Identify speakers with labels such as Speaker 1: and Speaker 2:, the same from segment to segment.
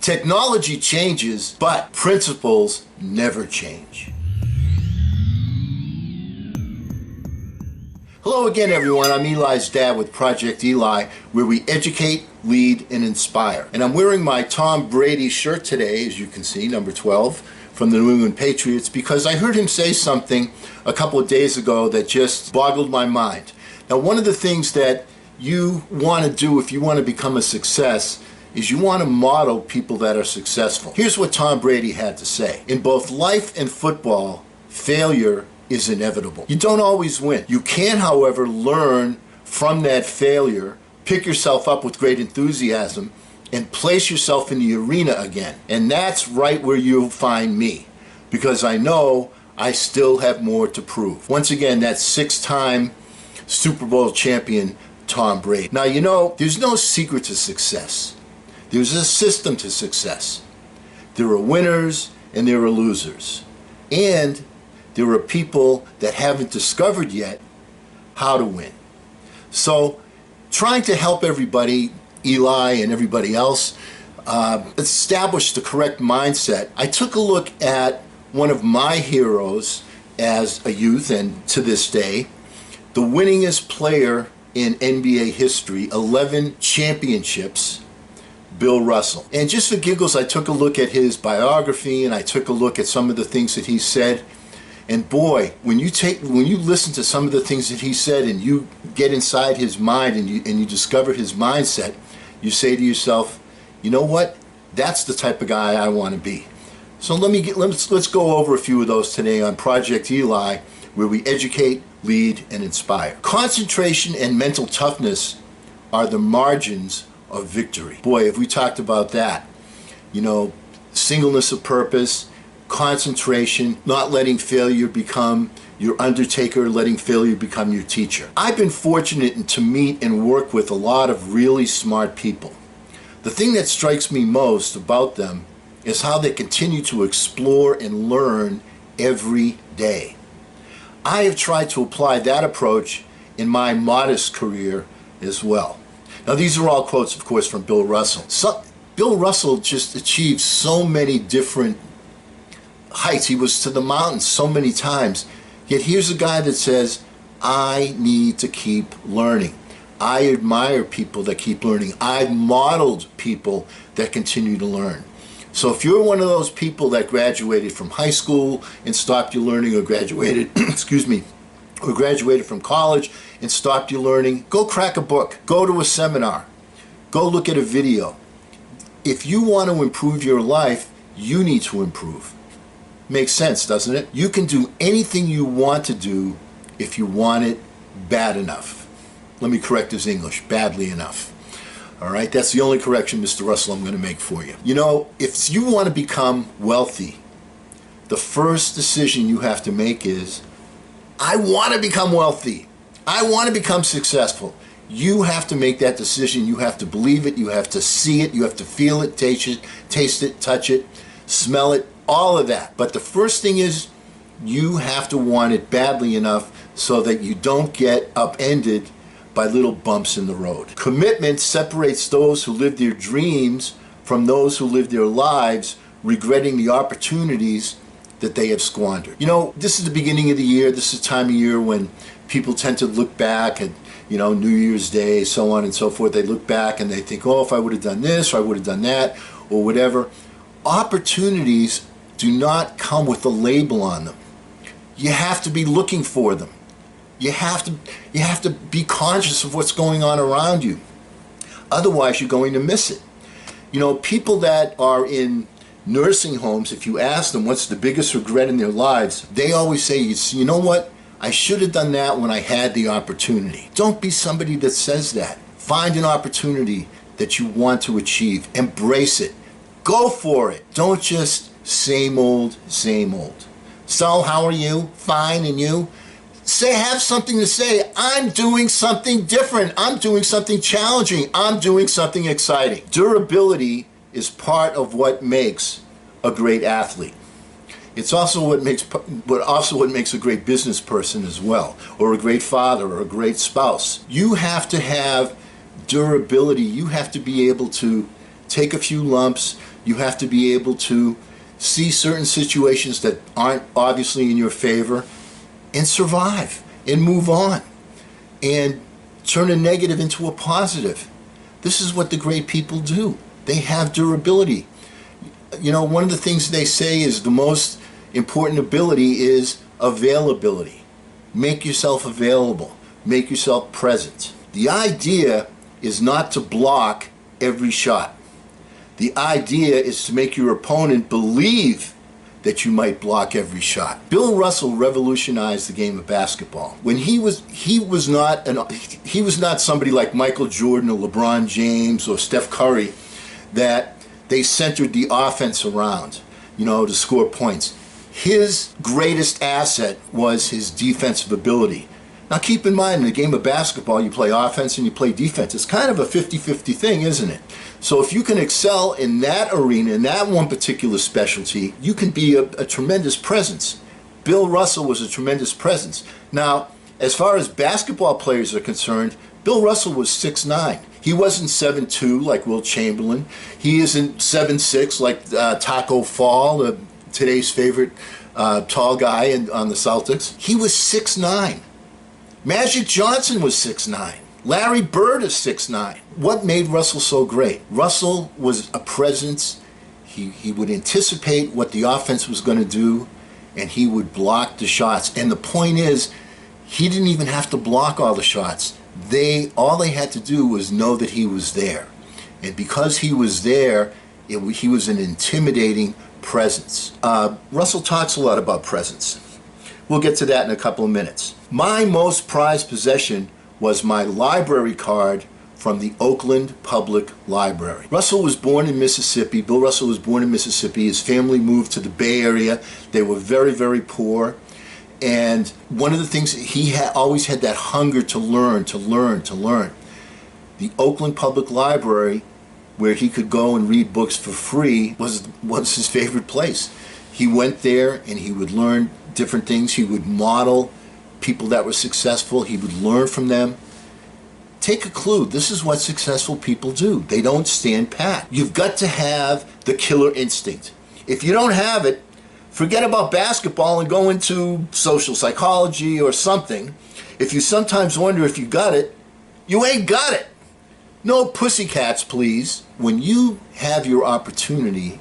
Speaker 1: Technology changes, but principles never change. Hello again, everyone. I'm Eli's dad with Project Eli, where we educate, lead, and inspire. And I'm wearing my Tom Brady shirt today, as you can see, number 12, from the New England Patriots, because I heard him say something a couple of days ago that just boggled my mind. Now, one of the things that you want to do if you want to become a success is you want to model people that are successful. Here's what Tom Brady had to say. In both life and football, failure is inevitable. You don't always win. You can, however, learn from that failure, pick yourself up with great enthusiasm, and place yourself in the arena again. And that's right where you'll find me, because I know I still have more to prove. Once again, that's six-time Super Bowl champion Tom Brady. Now, you know, there's no secret to success. There's a system to success. There are winners and there are losers. And there are people that haven't discovered yet how to win. So, trying to help everybody, Eli and everybody else, establish the correct mindset, I took a look at one of my heroes as a youth and to this day, the winningest player in NBA history, 11 championships, Bill Russell. And just for giggles, I took a look at his biography and I took a look at some of the things that he said. And boy, when you listen to some of the things that he said and you get inside his mind and you discover his mindset, you say to yourself, you know what? That's the type of guy I want to be. So let's go over a few of those today on Project Eli, where we educate, lead, and inspire. Concentration and mental toughness are the margins of victory. Boy, if we talked about that, you know, singleness of purpose, concentration, not letting failure become your undertaker, letting failure become your teacher. I've been fortunate to meet and work with a lot of really smart people. The thing that strikes me most about them is how they continue to explore and learn every day. I have tried to apply that approach in my modest career as well. Now, these are all quotes, of course, from Bill Russell. Bill Russell just achieved so many different heights. He was to the mountains so many times. Yet here's a guy that says, I need to keep learning. I admire people that keep learning. I've modeled people that continue to learn. So if you're one of those people that graduated from high school and stopped your learning, or graduated, or graduated from college and stopped your learning, go crack a book, go to a seminar, go look at a video. If you want to improve your life, you need to improve. Makes sense, doesn't it? You can do anything you want to do if you want it bad enough. Let me correct his English, badly enough. All right, that's the only correction, Mr. Russell, I'm going to make for you. You know, if you want to become wealthy, the first decision you have to make is, I want to become wealthy. I want to become successful. You have to make that decision. You have to believe it. You have to see it. You have to feel it, taste it, touch it, smell it, all of that. But the first thing is, you have to want it badly enough so that you don't get upended by little bumps in the road. Commitment separates those who live their dreams from those who live their lives regretting the opportunities that they have squandered. You know, this is the beginning of the year. This is the time of year when people tend to look back at, you know, New Year's Day, so on and so forth. They look back and they think, oh, if I would have done this, or I would have done that, or whatever. Opportunities do not come with a label on them. You have to be looking for them. You have to be conscious of what's going on around you. Otherwise, you're going to miss it. You know, people that are in nursing homes, if you ask them what's the biggest regret in their lives, they always say, you know what? I should have done that when I had the opportunity. Don't be somebody that says that. Find an opportunity that you want to achieve. Embrace it. Go for it. Don't just same old, same old. So, how are you? Fine, and you? Have something to say. I'm doing something different. I'm doing something challenging. I'm doing something exciting. Durability is part of what makes a great athlete. It's also what makes a great business person as well, or a great father, or a great spouse. You have to have durability. You have to be able to take a few lumps, You have to be able to see certain situations that aren't obviously in your favor and survive and move on and turn a negative into a positive. This is what the great people do. They have durability. You know, one of the things they say is the most important ability is availability. Make yourself available. Make yourself present. The idea is not to block every shot. The idea is to make your opponent believe that you might block every shot. Bill Russell revolutionized the game of basketball. When he was not somebody like Michael Jordan or LeBron James or Steph Curry that they centered the offense around, you know, to score points. His greatest asset was his defensive ability. Now keep in mind, in the game of basketball, you play offense and you play defense. It's kind of a 50-50 thing, isn't it? So if you can excel in that arena, in that one particular specialty, you can be a tremendous presence. Bill Russell was a tremendous presence. Now, as far as basketball players are concerned, Bill Russell was 6'9". He wasn't 7'2" like Wilt Chamberlain. He isn't 7'6" like Taco Fall, today's favorite tall guy on the Celtics. He was 6'9". Magic Johnson was 6'9". Larry Bird is 6'9". What made Russell so great? Russell was a presence. He would anticipate what the offense was going to do, and he would block the shots. And the point is, he didn't even have to block all the shots. All they had to do was know that he was there. And because he was there, he was an intimidating presence. Russell talks a lot about presence. We'll get to that in a couple of minutes. My most prized possession was my library card from the Oakland Public Library. Russell was born in Mississippi. Bill Russell was born in Mississippi. His family moved to the Bay Area. They were very, very poor. And one of the things, he always had that hunger to learn, to learn, to learn. The Oakland Public Library, where he could go and read books for free, was his favorite place. He went there and he would learn different things. He would model people that were successful. He would learn from them. Take a clue. This is what successful people do. They don't stand pat. You've got to have the killer instinct. If you don't have it, forget about basketball and go into social psychology or something. If you sometimes wonder if you got it, you ain't got it. No pussycats, please. When you have your opportunity,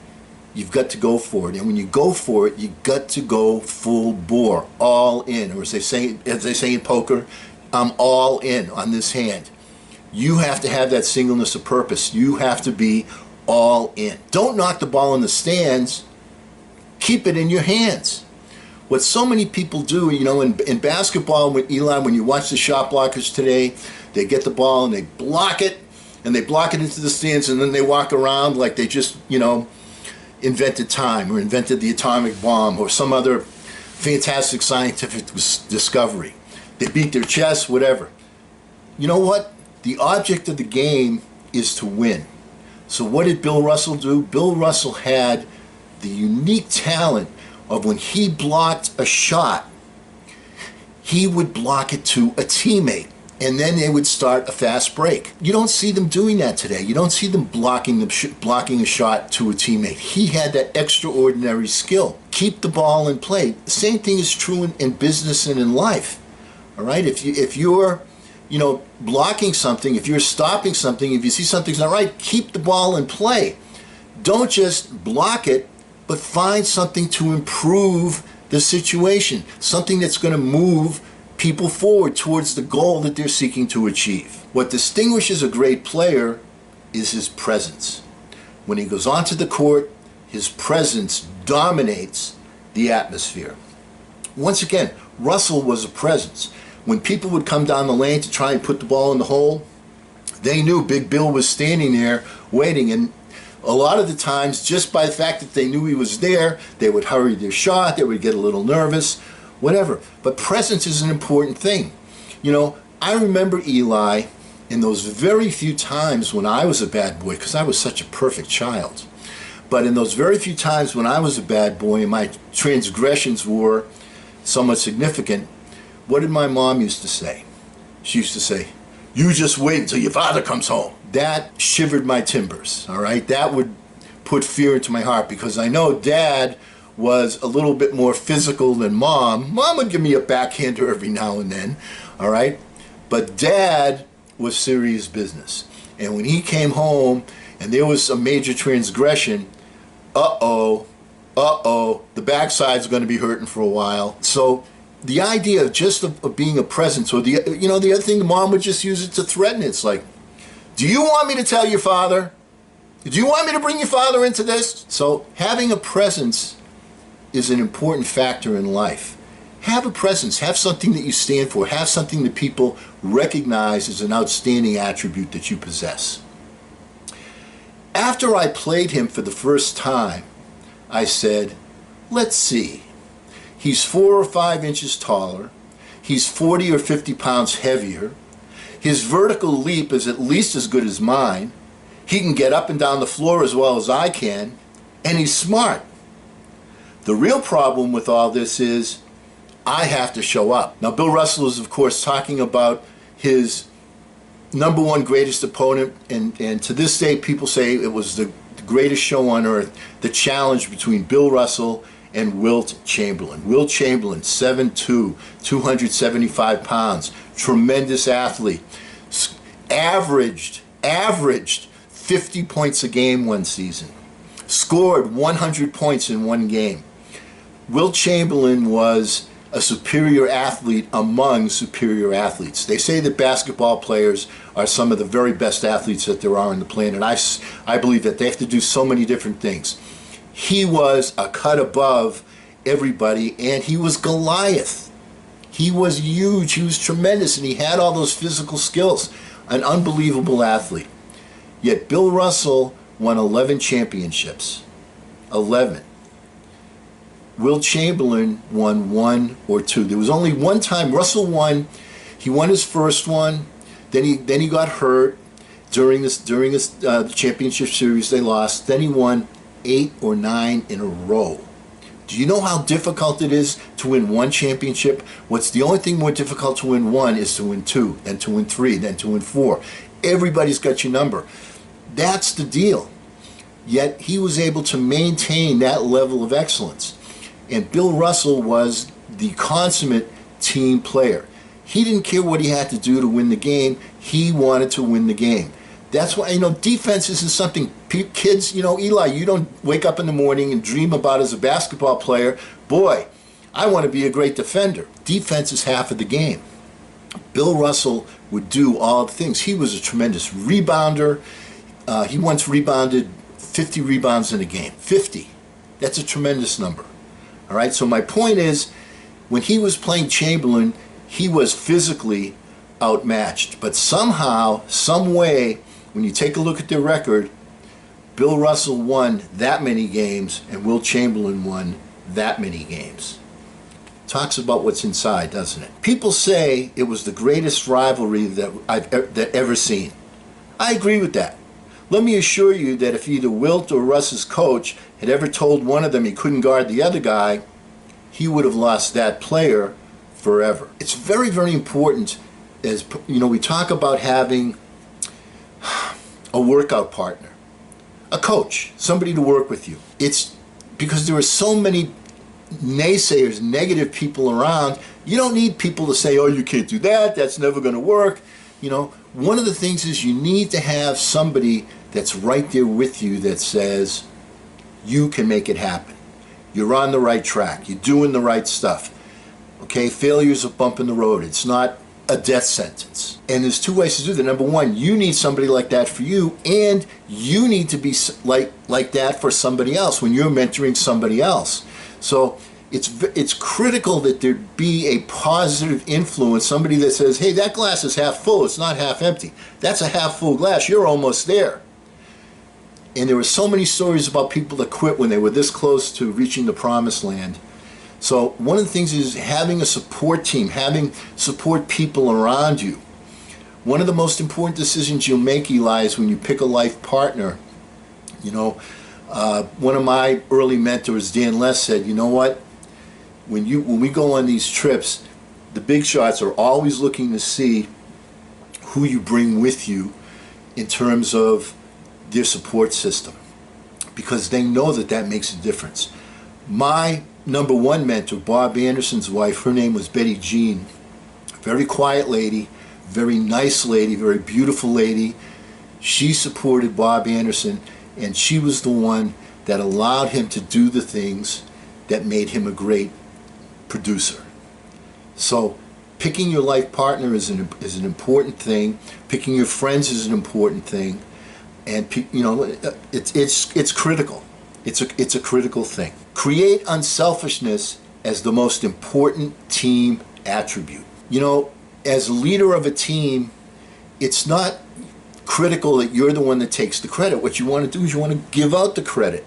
Speaker 1: you've got to go for it. And when you go for it, you've got to go full bore, all in. Or as they say in poker, I'm all in on this hand. You have to have that singleness of purpose. You have to be all in. Don't knock the ball in the stands. Keep it in your hands. What so many people do, you know, in basketball, with Eli, when you watch the shot blockers today, they get the ball and they block it, and they block it into the stands, and then they walk around like they just, you know, invented time or invented the atomic bomb or some other fantastic scientific discovery. They beat their chest, whatever. You know what? The object of the game is to win. So what did Bill Russell do? Bill Russell had the unique talent of when he blocked a shot, he would block it to a teammate, and then they would start a fast break. You don't see them doing that today. You don't see them blocking a shot to a teammate. He had that extraordinary skill. Keep the ball in play. The same thing is true in business and in life. All right, if you're, you know, blocking something, if you're stopping something, if you see something's not right, keep the ball in play. Don't just block it, but find something to improve the situation, something that's going to move people forward towards the goal that they're seeking to achieve. What distinguishes a great player is his presence. When he goes onto the court, his presence dominates the atmosphere. Once again, Russell was a presence. When people would come down the lane to try and put the ball in the hole, they knew Big Bill was standing there waiting, and a lot of the times, just by the fact that they knew he was there, they would hurry their shot, they would get a little nervous, whatever. But presence is an important thing. You know, I remember Eli in those very few times when I was a bad boy, because I was such a perfect child. But in those very few times when I was a bad boy and my transgressions were somewhat significant, what did my mom used to say? She used to say, "You just wait until your father comes home." That shivered my timbers, all right? That would put fear into my heart, because I know Dad was a little bit more physical than Mom. Mom would give me a backhander every now and then, all right? But Dad was serious business. And when he came home and there was a major transgression, the backside's going to be hurting for a while. So the idea of just of being a presence, or the other thing, the mom would just use it to threaten it. It's like, do you want me to tell your father? Do you want me to bring your father into this? So having a presence is an important factor in life. Have a presence, have something that you stand for, have something that people recognize as an outstanding attribute that you possess. After I played him for the first time, I said, let's see. He's 4 or 5 inches taller. He's 40 or 50 pounds heavier. His vertical leap is at least as good as mine. He can get up and down the floor as well as I can. And he's smart. The real problem with all this is I have to show up. Now, Bill Russell is, of course, talking about his #1 greatest opponent, and to this day people say it was the greatest show on earth, the challenge between Bill Russell and Wilt Chamberlain. Wilt Chamberlain, 7'2", 275 pounds, tremendous athlete, averaged 50 points a game one season, scored 100 points in one game. Wilt Chamberlain was a superior athlete among superior athletes. They say that basketball players are some of the very best athletes that there are on the planet. I believe that they have to do so many different things. He was a cut above everybody, and he was Goliath. He was huge, he was tremendous, and he had all those physical skills. An unbelievable athlete. Yet Bill Russell won 11 championships. 11. Wilt Chamberlain won 1 or 2. There was only one time Russell won. He won his first one. Then he got hurt during the championship series. They lost. Then he won 8 or 9 in a row. Do you know how difficult it is to win one championship? What's the only thing more difficult to win one is to win 2, then to win 3, then to win 4. Everybody's got your number. That's the deal. Yet he was able to maintain that level of excellence. And Bill Russell was the consummate team player. He didn't care what he had to do to win the game. He wanted to win the game. That's why, defense isn't something kids, Eli, you don't wake up in the morning and dream about as a basketball player, boy, I want to be a great defender. Defense is half of the game. Bill Russell would do all the things. He was a tremendous rebounder. He once rebounded 50 rebounds in a game. 50. That's a tremendous number. All right, so my point is, when he was playing Chamberlain, he was physically outmatched. But somehow, some way, when you take a look at their record, Bill Russell won that many games and Wilt Chamberlain won that many games. Talks about what's inside, doesn't it? People say it was the greatest rivalry that I've ever seen. I agree with that. Let me assure you that if either Wilt or Russ's coach had ever told one of them he couldn't guard the other guy, he would have lost that player forever. It's very, very important, as we talk about having a workout partner, a coach, somebody to work with you. It's because there are so many naysayers, negative people around. You don't need people to say, oh, you can't do that, that's never going to work. One of the things is you need to have somebody that's right there with you that says, you can make it happen. You're on the right track. You're doing the right stuff. Okay, failure's a bump in the road. It's not a death sentence. And there's 2 ways to do that. Number 1, you need somebody like that for you, and you need to be like that for somebody else when you're mentoring somebody else. So it's critical that there be a positive influence, somebody that says, hey, that glass is half full, it's not half empty. That's a half full glass, you're almost there. And there were so many stories about people that quit when they were this close to reaching the promised land. So one of the things is having a support team, having support people around you. One of the most important decisions you'll make, Eli, is when you pick a life partner. One of my early mentors, Dan Les, said, you know what? When we go on these trips, the big shots are always looking to see who you bring with you in terms of their support system. because they know that that makes a difference. My number one mentor, Bob Anderson's wife, her name was Betty Jean. Very quiet lady, very nice lady, very beautiful lady. She supported Bob Anderson, and she was the one that allowed him to do the things that made him a great producer. So picking your life partner is an important thing. Picking your friends is an important thing, and it's critical. It's a critical thing. Create unselfishness as the most important team attribute. You know, as a leader of a team, it's not critical that you're the one that takes the credit. What you want to do is you want to give out the credit.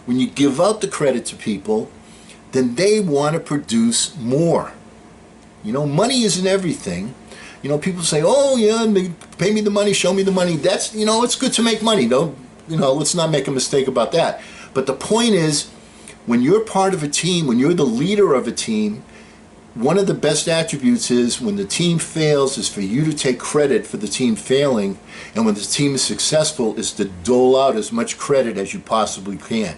Speaker 1: When you give out the credit to people, then they want to produce more. You know, money isn't everything. You know, people say, oh yeah, pay me the money, show me the money. That's, you know, it's good to make money. Let's not make a mistake about that. But the point is, when you're part of a team, when you're the leader of a team, one of the best attributes is when the team fails is for you to take credit for the team failing, and when the team is successful is to dole out as much credit as you possibly can.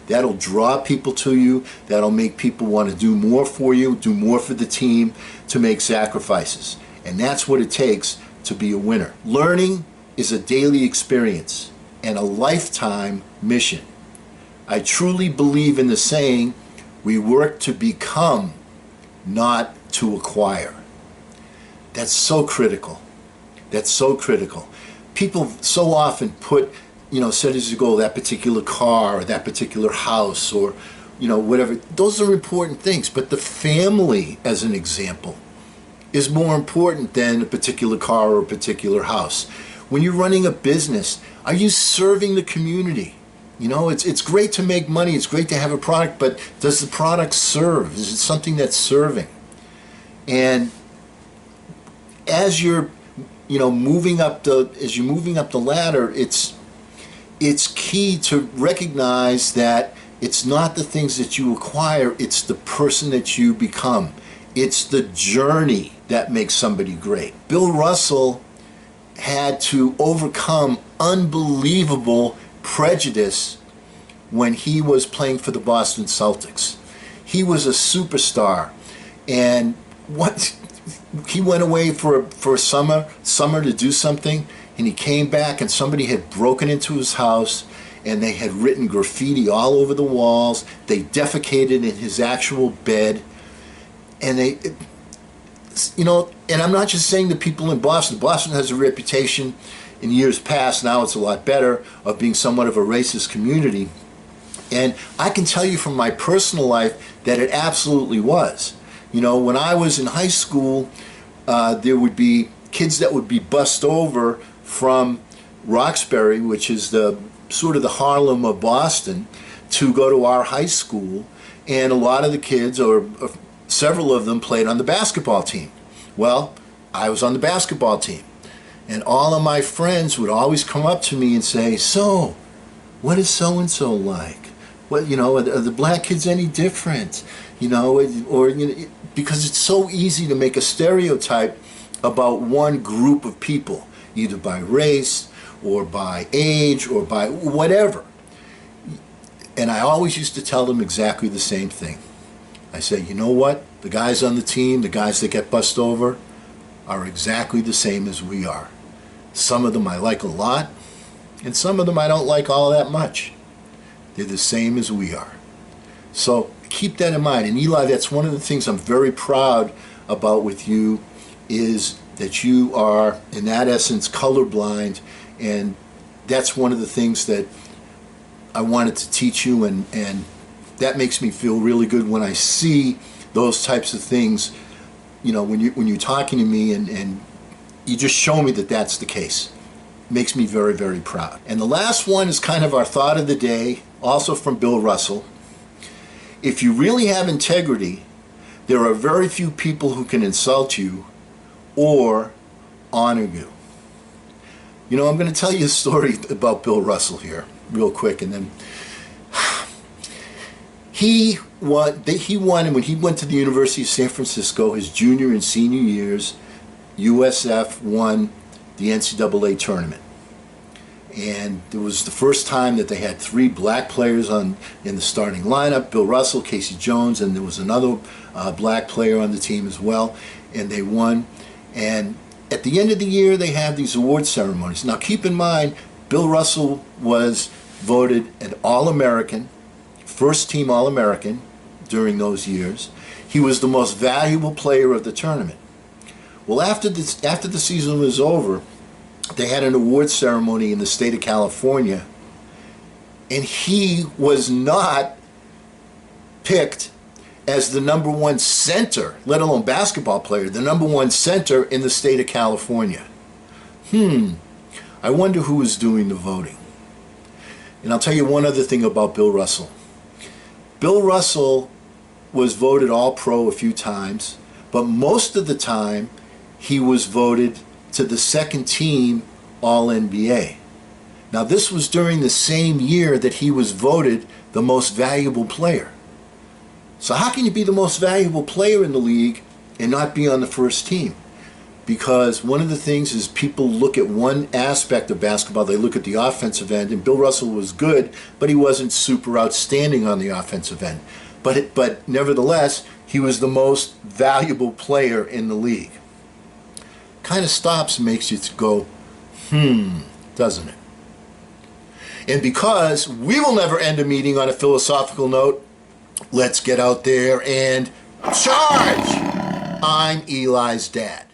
Speaker 1: That'll draw people to you. That'll make people want to do more for you, do more for the team, to make sacrifices. And that's what it takes to be a winner. Learning is a daily experience and a lifetime mission. I truly believe in the saying, we work to become, not to acquire. That's so critical. That's so critical. People so often put, set as a goal that particular car or that particular house or, whatever. Those are important things. But the family, as an example, is more important than a particular car or a particular house. When you're running a business, are you serving the community? It's great to make money, it's great to have a product, but does the product serve? Is it something that's serving? And as you're, moving up the ladder, it's key to recognize that it's not the things that you acquire, it's the person that you become. It's the journey that makes somebody great. Bill Russell had to overcome unbelievable prejudice when he was playing for the Boston Celtics. He was a superstar, and he went away for a summer to do something, and he came back and somebody had broken into his house and they had written graffiti all over the walls. They defecated in his actual bed, and and I'm not just saying the people in Boston. Boston has a reputation in years past, now it's a lot better, of being somewhat of a racist community. And I can tell you from my personal life that it absolutely was. When I was in high school, there would be kids that would be bussed over from Roxbury, which is the sort of the Harlem of Boston, to go to our high school. And a lot of the kids, or several of them, played on the basketball team. Well, I was on the basketball team. And all of my friends would always come up to me and say, so, what is so-and-so like? What, are the black kids any different? Because it's so easy to make a stereotype about one group of people, either by race or by age or by whatever. And I always used to tell them exactly the same thing. I said, you know what? The guys on the team, the guys that get bussed over, are exactly the same as we are. Some of them I like a lot, and some of them I don't like all that much. They're the same as we are. So keep that in mind. And Eli, that's one of the things I'm very proud about with you, is that you are, in that essence, colorblind, and that's one of the things that I wanted to teach you, and that makes me feel really good when I see those types of things, when you're talking to me and you just show me that that's the case. It makes me very, very proud. And the last one is kind of our thought of the day, also from Bill Russell. If you really have integrity, there are very few people who can insult you or honor you. I'm going to tell you a story about Bill Russell here real quick, and then he won when he went to the University of San Francisco his junior and senior years. USF won the NCAA tournament, And it was the first time that they had 3 black players in the starting lineup: Bill Russell, Casey Jones, and there was another black player on the team as well. And they won. And at the end of the year, they have these award ceremonies. Now, keep in mind, Bill Russell was voted an All-American, first-team All-American during those years. He was the most valuable player of the tournament. Well, after the season was over, they had an award ceremony in the state of California, and he was not picked as the #1 center, let alone basketball player, the #1 center in the state of California. I wonder who is doing the voting. And I'll tell you one other thing about Bill Russell. Bill Russell was voted All-Pro a few times, but most of the time he was voted to the second team All-NBA. Now, this was during the same year that he was voted the most valuable player. So how can you be the most valuable player in the league and not be on the first team? Because one of the things is people look at one aspect of basketball. They look at the offensive end, and Bill Russell was good, but he wasn't super outstanding on the offensive end. But nevertheless, he was the most valuable player in the league. Kind of stops and makes you go, doesn't it? And because we will never end a meeting on a philosophical note, let's get out there and charge! I'm Eli's dad.